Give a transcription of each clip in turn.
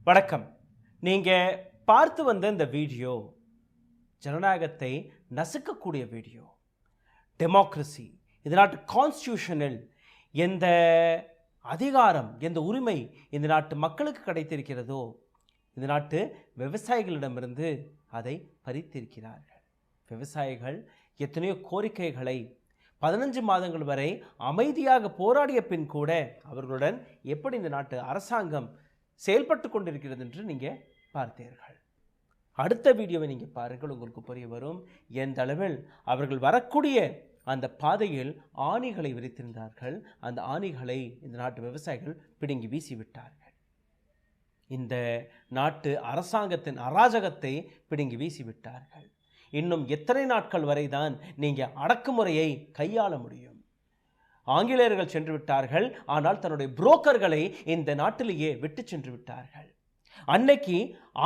வணக்கம். நீங்கள் பார்த்து வந்த இந்த வீடியோ ஜனநாயகத்தை நசுக்கக்கூடிய வீடியோ. டெமோக்ரஸி, இந்த நாட்டு கான்ஸ்டியூஷனில் எந்த அதிகாரம், எந்த உரிமை இந்த நாட்டு மக்களுக்கு கிடைத்திருக்கிறதோ இந்த நாட்டு விவசாயிகளிடமிருந்து அதை பறித்திருக்கிறார்கள். விவசாயிகள் எத்தனையோ கோரிக்கைகளை 15 மாதங்கள் வரை அமைதியாக போராடிய பின் கூட அவர்களுடன் எப்படி இந்த நாட்டு அரசாங்கம் செயல்பட்டு கொண்டிருக்கிறது என்று நீங்கள் பார்த்தீர்கள். அடுத்த வீடியோவை நீங்கள் பாருங்கள், உங்களுக்கு புரிய வரும் எந்த அளவில் அவர்கள் வரக்கூடிய அந்த பாதையில் ஆணிகளை விரித்திருந்தார்கள். அந்த ஆணிகளை இந்த நாட்டு விவசாயிகள் பிடுங்கி வீசிவிட்டார்கள். இந்த நாட்டு அரசாங்கத்தின் அராஜகத்தை பிடுங்கி வீசிவிட்டார்கள். இன்னும் எத்தனை நாட்கள் வரை தான் நீங்கள் அடக்குமுறையை கையாள முடியும்? ஆங்கிலேயர்கள் சென்று விட்டார்கள், ஆனால் தன்னுடைய புரோக்கர்களை இந்த நாட்டிலேயே விட்டு சென்று விட்டார்கள். அன்னைக்கு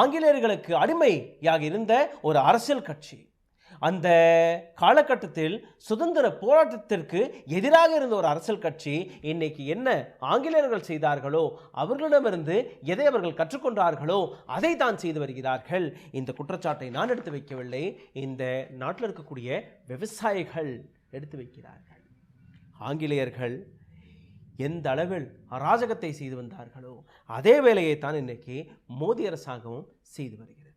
ஆங்கிலேயர்களுக்கு அடிமையாக இருந்த ஒரு அரசியல் கட்சி, அந்த காலகட்டத்தில் சுதந்திர போராட்டத்திற்கு எதிராக இருந்த ஒரு அரசியல் கட்சி இன்னைக்கு என்ன ஆங்கிலேயர்கள் செய்தார்களோ, அவர்களிடமிருந்து எதை அவர்கள் கற்றுக்கொண்டார்களோ அதை தான் செய்து வருகிறார்கள். இந்த குற்றச்சாட்டை நான் எடுத்து வைக்கவில்லை, இந்த நாட்டில் இருக்கக்கூடிய விவசாயிகள் எடுத்து வைக்கிறார்கள். ஆங்கிலேயர்கள் எந்த அளவில் அராஜகத்தை செய்து வந்தார்களோ அதே வேலையை தான் இன்றைக்கி மோடி அரசாங்கமும் செய்து வருகிறது.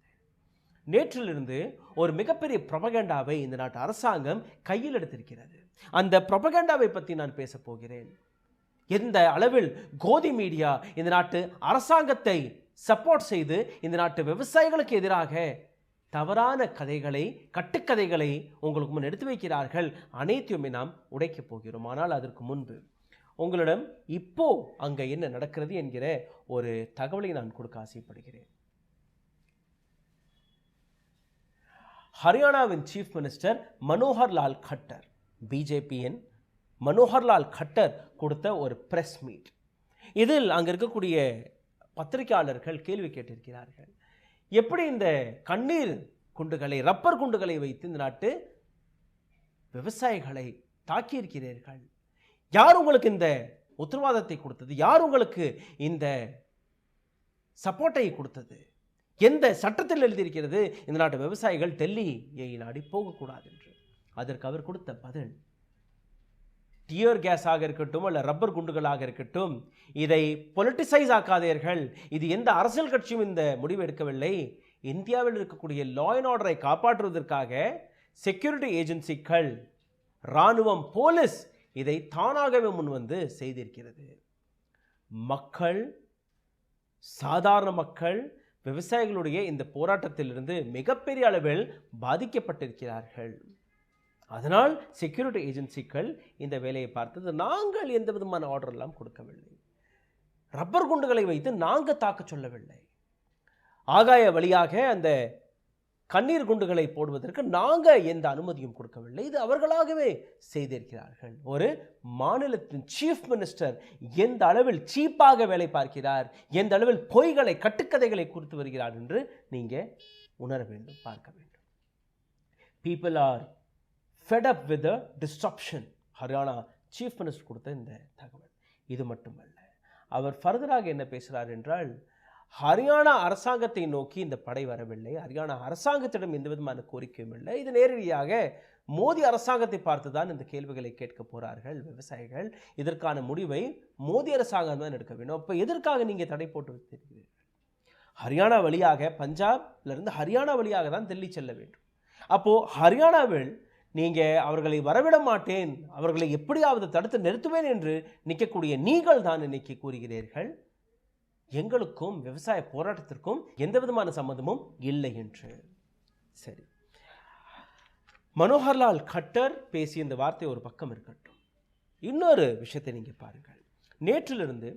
நேற்றிலிருந்து ஒரு மிகப்பெரிய ப்ரொபகண்டாவை இந்த நாட்டு அரசாங்கம் கையில் எடுத்திருக்கிறது. அந்த ப்ரொபகண்டாவை பற்றி நான் பேச போகிறேன். எந்த அளவில் கோதி மீடியா இந்த நாட்டு அரசாங்கத்தை சப்போர்ட் செய்து இந்த நாட்டு விவசாயிகளுக்கு எதிராக தவறான கதைகளை, கட்டுக்கதைகளை உங்களுக்கு முன் எடுத்து வைக்கிறார்கள். அனைத்தையுமே நாம் உடைக்கப் போகிறோம். ஆனால் அதற்கு முன்பு உங்களிடம் இப்போ அங்கே என்ன நடக்கிறது என்கிற ஒரு தகவலை நான் கொடுக்க ஆசைப்படுகிறேன். ஹரியானாவின் chief minister Manohar Lal cutter, பிஜேபியின் மனோகர் லால் கட்டர் கொடுத்த ஒரு பிரஸ் மீட். இதில் அங்கே இருக்கக்கூடிய பத்திரிகையாளர்கள் கேள்வி கேட்டிருக்கிறார்கள். எப்படி இந்த கண்ணீர் குண்டுகளை, ரப்பர் குண்டுகளை வைத்து இந்த நாட்டு விவசாயிகளை தாக்கியிருக்கிறீர்கள்? யார் உங்களுக்கு இந்த உத்தரவாதத்தை கொடுத்தது? யார் உங்களுக்கு இந்த சப்போர்ட்டை கொடுத்தது? எந்த சட்டத்தில் எழுதியிருக்கிறது இந்த நாட்டு விவசாயிகள் டெல்லியை நாடி போகக்கூடாது என்று? அதற்கு அவர் கொடுத்த பதில், டியர் கேஸாக இருக்கட்டும் அல்ல ரப்பர் குண்டுகளாக இருக்கட்டும், இதை பொலிட்டிசைஸ் ஆக்காதீர்கள். இது எந்த அரசியல் கட்சியும் இந்த முடிவு எடுக்கவில்லை. இந்தியாவில் இருக்கக்கூடிய லா அண்ட் ஆர்டரை காப்பாற்றுவதற்காக செக்யூரிட்டி ஏஜென்சிகள், இராணுவம், போலீஸ் இதை தானாகவே முன்வந்து செய்திருக்கிறது. மக்கள், சாதாரண மக்கள், விவசாயிகளுடைய இந்த போராட்டத்திலிருந்து மிகப்பெரிய அளவில் பாதிக்கப்பட்டிருக்கிறார்கள். அதனால் செக்யூரிட்டி ஏஜென்சிகள் இந்த வேலையை பார்த்தது. நாங்கள் எந்த விதமான ஆர்டர் எல்லாம் கொடுக்கவில்லை. ரப்பர் குண்டுகளை வைத்து நாங்கள் தாக்க சொல்லவில்லை. ஆகாய வழியாக அந்த கண்ணீர் குண்டுகளை போடுவதற்கு நாங்கள் எந்த அனுமதியும் கொடுக்கவில்லை. இது அவர்களாகவே செய்திருக்கிறார்கள். ஒரு மாநிலத்தின் சீஃப் மினிஸ்டர் எந்த அளவில் சீப்பாக வேலை பார்க்கிறார், எந்த அளவில் பொய்களை, கட்டுக்கதைகளை குறித்து வருகிறார் என்று நீங்கள் உணர வேண்டும், பார்க்க வேண்டும். People are fed up with the disruption. Haryana chief minister கொடுத்த இந்த தகவல். இது மட்டுமல்ல, அவர் ஃபர்தராக என்ன பேசுகிறார் என்றால், ஹரியானா அரசாங்கத்தை நோக்கி இந்த படை வரவில்லை, ஹரியானா அரசாங்கத்திடம் எந்த விதமான கோரிக்கையும் இல்லை. இது நேரடியாக மோடி அரசாங்கத்தை பார்த்து தான் இந்த கேள்விகளை கேட்க போகிறார்கள் விவசாயிகள். இதற்கான முடிவை மோடி அரசாங்கம் தான் எடுக்க வேண்டும். அப்போ எதற்காக நீங்கள் தடை போட்டு வைத்திருக்கிறீர்கள்? ஹரியானா வழியாக, பஞ்சாப்லேருந்து ஹரியானா வழியாக தான் டெல்லி செல்ல வேண்டும். அப்போது ஹரியானாவில் நீங்கள் அவர்களை வரவிட மாட்டேன், அவர்களை எப்படியாவது தடுத்து நிறுத்துவேன் என்று நிற்கக்கூடிய நீங்கள் தான் இன்னைக்கு கூறுகிறீர்கள் எங்களுக்கும் விவசாய போராட்டத்திற்கும் எந்த விதமான சம்மந்தமும் இல்லை என்று. சரி, மனோகர் லால் கட்டர் பேசிய இந்த வார்த்தை ஒரு பக்கம் இருக்கட்டும். இன்னொரு விஷயத்தை நீங்கள் பாருங்கள். நேற்றிலிருந்து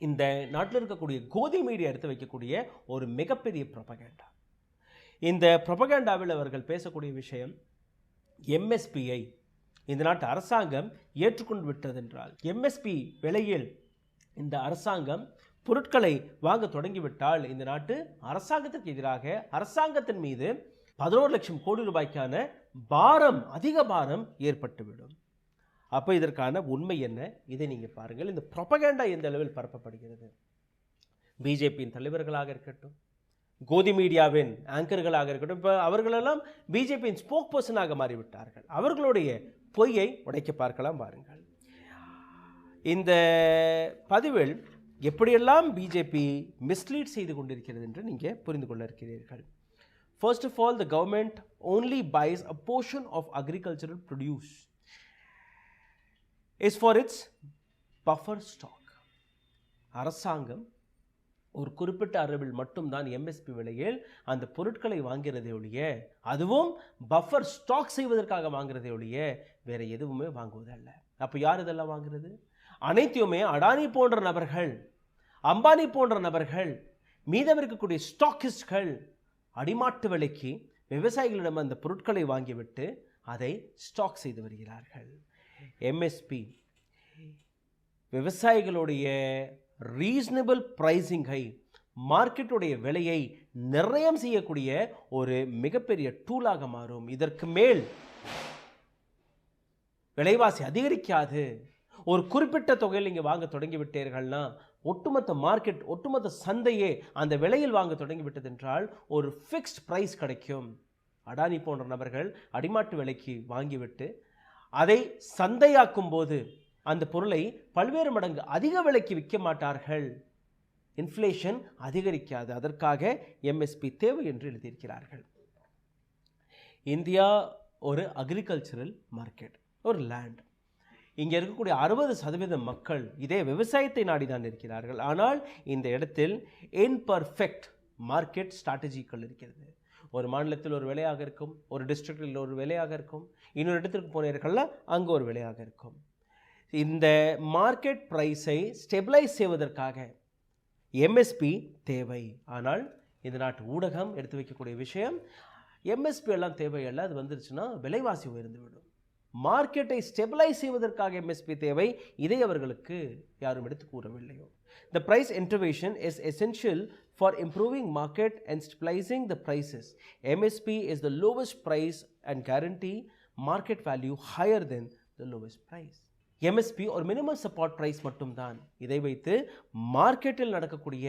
இந்த நாட்டில் இருக்கக்கூடிய கோதி மீடியா எடுத்து வைக்கக்கூடிய ஒரு மிகப்பெரிய ப்ரொபகேண்டா. இந்த ப்ரொபகேண்டாவில் அவர்கள் பேசக்கூடிய விஷயம், எம்எஸ்பியை இந்த நாட்டு அரசாங்கம் ஏற்றுக்கொண்டு விட்டதென்றால், எம்எஸ்பி விலையில் இந்த அரசாங்கம் பொருட்களை வாங்க தொடங்கிவிட்டால் இந்த நாட்டு அரசாங்கத்திற்கு எதிராக, அரசாங்கத்தின் மீது 11 லட்சம் கோடி ரூபாய்க்கான பாரம், அதிக பாரம் ஏற்பட்டுவிடும். அப்போ இதற்கான உண்மை என்ன? இதை நீங்கள் பாருங்கள். இந்த ப்ரொபகேண்டா எந்த அளவில் பரப்பப்படுகிறது. பிஜேபியின் தலைவர்களாக இருக்கட்டும், கோதி மீடியாவின் ஆங்கர்களாக இருக்கட்டும், இப்போ அவர்களெல்லாம் பிஜேபியின் ஸ்போக் பர்சனாக மாறிவிட்டார்கள். அவர்களுடைய பொய்யை உடைக்க பார்க்கலாம் பாருங்கள். இந்த பதிவில் எப்படியெல்லாம் பிஜேபி மிஸ்லீட் செய்து கொண்டிருக்கிறது என்று நீங்கள் புரிந்து கொள்ள இருக்கிறீர்கள். First of all, the government only buys a portion of agricultural produce is for its buffer stock. அரசாங்கம் ஒரு குறிப்பிட்ட அளவில் மட்டும்தான் எம்எஸ்பி விலையில் அந்த பொருட்களை வாங்கிறதே ஒழிய, அதுவும் பஃபர் ஸ்டாக் செய்வதற்காக வாங்குறதே ஒழிய வேற எதுவுமே வாங்குவதல்ல. அப்போ யார் இதெல்லாம் வாங்குறது? அனைத்தையுமே அடானி போன்ற நபர்கள், அம்பானி போன்ற நபர்கள், மீதம் இருக்கக்கூடிய ஸ்டாக்கிஸ்ட்கள் அடிமாட்டு விலைக்கு விவசாயிகளிடம் அந்த பொருட்களை வாங்கிவிட்டு அதை ஸ்டாக் செய்து வருகிறார்கள். எம்எஸ்பி விவசாயிகளுடைய ரீசனபிள் பிரைசிங்கை, மார்க்கெட்டுடைய விலையை நிர்ணயம் செய்யக்கூடிய ஒரு மிகப்பெரிய டூலாக மாறும். இதற்கு மேல் விலைவாசி அதிகரிக்காது. ஒரு குறிப்பிட்ட தொகையில் நீங்கள் வாங்க தொடங்கிவிட்டீர்கள்னா ஒட்டுமொத்த மார்க்கெட், ஒட்டுமொத்த சந்தையே அந்த விலையில் வாங்க தொடங்கிவிட்டது என்றால் ஒரு ஃபிக்ஸ்ட் ப்ரைஸ் கிடைக்கும். அடானி போன்ற நபர்கள் அடிமாட்டு விலைக்கு வாங்கிவிட்டு அதை சந்தையாக்கும் போது அந்த பொருளை பல்வேறு மடங்கு அதிக விலைக்கு விற்க மாட்டார்கள். இன்ஃப்ளேஷன் அதிகரிக்காது. அதற்காக எம்எஸ்பி தேவை என்று எழுதியிருக்கிறார்கள். இந்தியா ஒரு அக்ரிகல்ச்சரல் மார்க்கெட், ஒரு லேண்ட். இங்கே இருக்கக்கூடிய 60% மக்கள் இதே விவசாயத்தை நாடிதான் இருக்கிறார்கள். ஆனால் இந்த இடத்தில் இன்பர்ஃபெக்ட் மார்க்கெட் ஸ்ட்ராட்டஜிக்கள் இருக்கிறது. ஒரு மாநிலத்தில் ஒரு விலையாக இருக்கும், ஒரு டிஸ்ட்ரிக்டில் ஒரு விலையாக இருக்கும், இன்னொரு இடத்திற்கு போனீர்கள்னா அங்கே ஒரு விலையாக இருக்கும். இந்த மார்க்கெட் ப்ரைஸை ஸ்டெபிளைஸ் செய்வதற்காக எம்எஸ்பி தேவை. ஆனால் இந்த நாட்டு ஊடகம் எடுத்து வைக்கக்கூடிய விஷயம், எம்எஸ்பி எல்லாம் தேவையல்ல, அது வந்துருச்சுன்னா விலைவாசி உயர்ந்துவிடும். மார்க்கெட்டை ஸ்டெபிளைஸ் செய்வதற்காக எம்எஸ்பி தேவை. இதை அவர்களுக்கு யாரும் எடுத்து கூறவில்லையோ. The price intervention is essential for improving market and stabilizing the prices. MSP is the lowest price and guarantee market value higher than the lowest price. MSP ஒரு மினிமம் சப்போர்ட் பிரைஸ் மட்டும்தான். இதை வைத்து மார்க்கெட்டில் நடக்கக்கூடிய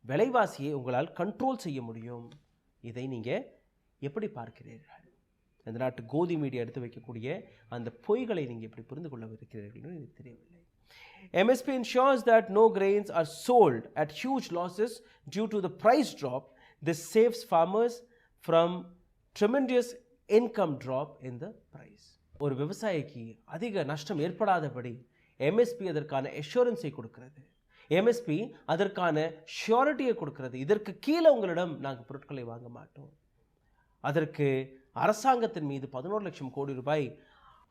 விலைவாசியை உங்களால் கண்ட்ரோல் செய்ய முடியும். இதை நீங்கள் எப்படி பார்க்கிறீர்கள்? இந்த நாட்டு கோதி மீடியா எடுத்து வைக்கக்கூடிய அந்த பொய்களை நீங்கள் எப்படி புரிந்து கொள்ள இருக்கிறீர்கள் எனக்கு தெரியவில்லை. MSP ensures that no grains are sold at huge losses due to the price drop. This saves farmers from tremendous income drop in the price. ஒரு விவசாயிக்கு அதிக நஷ்டம் ஏற்படாதபடி எம்எஸ்பி அதற்கான எஷூரன்ஸை கொடுக்கிறது. எம்எஸ்பி அதற்கான ஷியூரிட்டியை கொடுக்கிறது. இதற்கு கீழே உங்களிடம் நாங்கள் பொருட்களை வாங்க மாட்டோம். அதற்கு அரசாங்கத்தின் மீது 11 லட்சம் கோடி ரூபாய்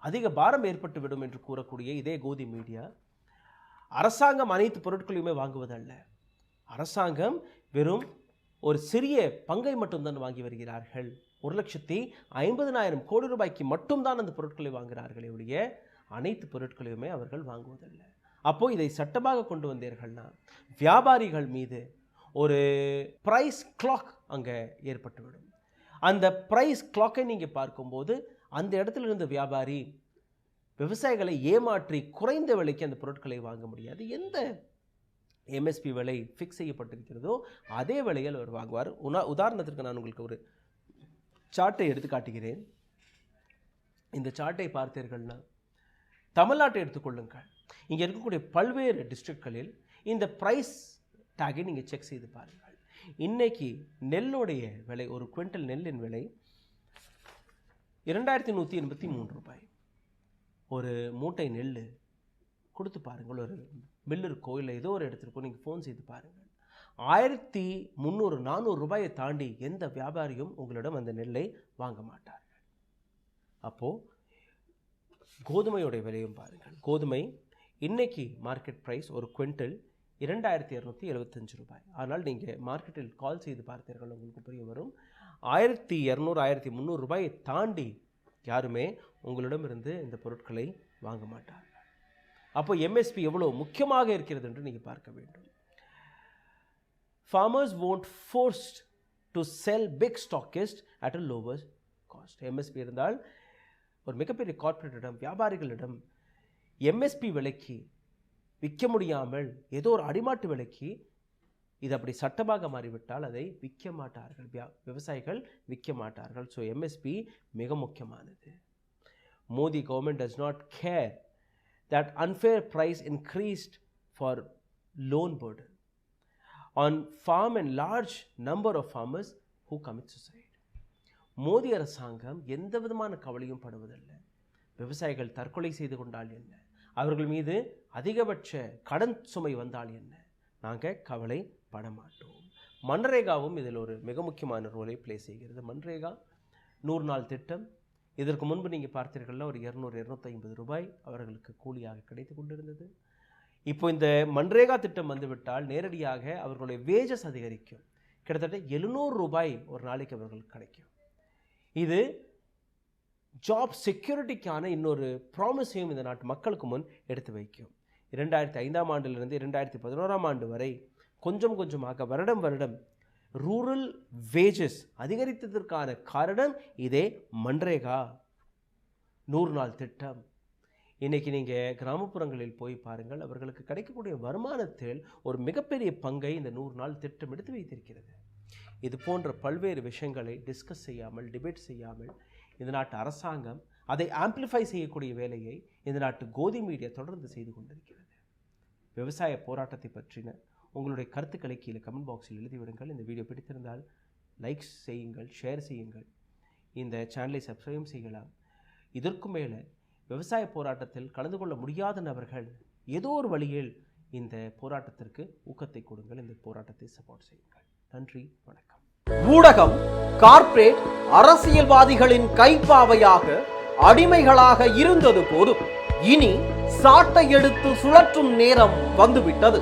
அதிக பாரம் ஏற்பட்டுவிடும் என்று கூறக்கூடிய இதே கோதி மீடியா, அரசாங்கம் அனைத்து பொருட்களையுமே வாங்குவதல்ல, அரசாங்கம் வெறும் ஒரு சிறிய பங்கை மட்டும்தான் வாங்கி வருகிறார்கள். 1,50,000 கோடி ரூபாய்க்கு மட்டும்தான் அந்த பொருட்களை வாங்குகிறார்களே ஒழிய அனைத்து பொருட்களையுமே அவர்கள் வாங்குவதல்ல. அப்போ இதை சட்டமாக கொண்டு வந்தீர்கள்னா வியாபாரிகள் மீது ஒரு பிரைஸ் கிளாக் அங்கே ஏற்பட்டுவிடும். அந்த பிரைஸ் கிளாக்கை நீங்கள் பார்க்கும்போது அந்த இடத்துல இருந்த வியாபாரி விவசாயிகளை ஏமாற்றி குறைந்த விலைக்கு அந்த பொருட்களை வாங்க முடியாது. எந்த எம்எஸ்பி விலை ஃபிக்ஸ் செய்யப்பட்டிருக்கிறதோ அதே விலையில் அவர் வாங்குவார். உதாரணத்திற்கு நான் உங்களுக்கு ஒரு சார்ட்டை எடுத்து காட்டுகிறேன். இந்த சார்ட்டை பார்த்தீர்கள்னா தமிழ்நாட்டை எடுத்துக்கொள்ளுங்கள். இங்கே இருக்கக்கூடிய பல்வேறு டிஸ்ட்ரிக்ட்களில் இந்த ப்ரைஸ் டேகை நீங்கள் செக் செய்து பாருங்கள். இன்னைக்கு நெல்லுடைய விலை, ஒரு குவிண்டல் நெல்லின் விலை 2183 ரூபாய். ஒரு மூட்டை நெல் கொடுத்து பாருங்கள். ஒரு மில் இருக்கோ இல்லை ஏதோ ஒரு இடத்துக்கோ நீங்கள் ஃபோன் செய்து பாருங்கள். 1300-400 ரூபாயை தாண்டி எந்த வியாபாரியும் உங்களிடம் அந்த நெல்லை வாங்க மாட்டார்கள். அப்போது கோதுமையோடைய விலையும் பாருங்கள். கோதுமை இன்னைக்கு மார்க்கெட் ப்ரைஸ் ஒரு குவிண்டல் 2275 ரூபாய். ஆனால் நீங்கள் மார்க்கெட்டில் கால் செய்து பார்த்தீர்கள், உங்களுக்கு புரிய வரும் 1200-1300 ரூபாயை தாண்டி யாருமே உங்களிடமிருந்து இந்த பொருட்களை வாங்க மாட்டார்கள். அப்போ எம்எஸ்பி எவ்வளோ முக்கியமாக இருக்கிறது என்று நீங்கள் பார்க்க வேண்டும். Farmers won't forced to sell big stockists at a lower cost. MSP இருந்தால் ஒரு மிகப்பெரிய கார்ப்பரேட்டிடம், வியாபாரிகளிடம் எம்எஸ்பி விலைக்கு விற்க முடியாமல் ஏதோ ஒரு அடிமாட்டு விலைக்கு இது அப்படி சட்டமாக மாறிவிட்டால் அதை விற்க மாட்டார்கள், விவசாயிகள் விற்க மாட்டார்கள். ஸோ எம்எஸ்பி மிக முக்கியமானது. Modi government does not care that unfair price increased for loan burden on farm and large number of farmers who commit suicide. Modi அரசாங்கம் எந்த விதமான கவலையும் படுவதில்லை. விவசாயிகள் தற்கொலை செய்து கொண்டால் என்ன, அவர்கள் மீது அதிகபட்ச கடன் சுமை வந்தால் என்ன, நாங்கள் கவலைப்பட மாட்டோம். மன்ரேகாவும் இதில் ஒரு மிக முக்கியமான ரோலை ப்ளே செய்கிறது. மன்ரேகா 100 நாள் திட்டம். இதற்கு முன்பு நீங்கள் பார்த்தீர்கள்னா ஒரு 200-250 ரூபாய் அவர்களுக்கு கூலியாக கிடைத்து கொண்டிருந்தது. இப்போ இந்த மன்ரேகா திட்டம் வந்துவிட்டால் நேரடியாக அவர்களுடைய வேஜஸ் அதிகரிக்கும். கிட்டத்தட்ட 700 ரூபாய் ஒரு நாளைக்கு அவர்களுக்கு கிடைக்கும். இது ஜாப் செக்யூரிட்டிக்கான இன்னொரு ப்ராமிஸையும் இந்த நாட்டு மக்களுக்கு முன் எடுத்து வைக்கும். 2005ஆம் ஆண்டிலிருந்து 2011ஆம் ஆண்டு வரை கொஞ்சம் கொஞ்சமாக வருடம் ரூரல் வேஜஸ் அதிகரித்ததற்கான காரணம் இதே மன்ரேகா 100 நாள் திட்டம். இன்றைக்கி நீங்கள் கிராமப்புறங்களில் போய் பாருங்கள், அவர்களுக்கு கிடைக்கக்கூடிய வருமானத்தில் ஒரு மிகப்பெரிய பங்கை இந்த 100 நாள் திட்டம் எடுத்து வைத்திருக்கிறது. இது போன்ற பல்வேறு விஷயங்களை டிஸ்கஸ் செய்யாமல், டிபேட் செய்யாமல் இந்த நாட்டு அரசாங்கம் அதை ஆம்பிளிஃபை செய்யக்கூடிய வேலையை இந்த நாட்டு கோதி மீடியா தொடர்ந்து செய்து கொண்டிருக்கிறது. விவசாய போராட்டத்தை பற்றின உங்களுடைய கருத்துக்களை கீழே கமெண்ட் பாக்ஸில் எழுதிவிடுங்கள். இந்த வீடியோ பிடித்திருந்தால் லைக் செய்யுங்கள், ஷேர் செய்யுங்கள், இந்த சேனலை சப்ஸ்கிரைப் செய்யலாம். இதற்கு மேலே விவசாய போராட்டத்தில் கலந்து கொள்ள முடியாத நபர்கள் ஏதோ ஒரு வழியில் இந்த போராட்டத்திற்கு ஊக்கத்தை கொடுங்கள், இந்த போராட்டத்தை சப்போர்ட் செய்யுங்கள். நன்றி, வணக்கம். ஊடகம் கார்ப்பரேட் அரசியல்வாதிகளின் கைப்பாவையாக அடிமைகளாக இருந்தது போதும். இனி சாட்டை எடுத்து சுழற்றும் நேரம் வந்துவிட்டது.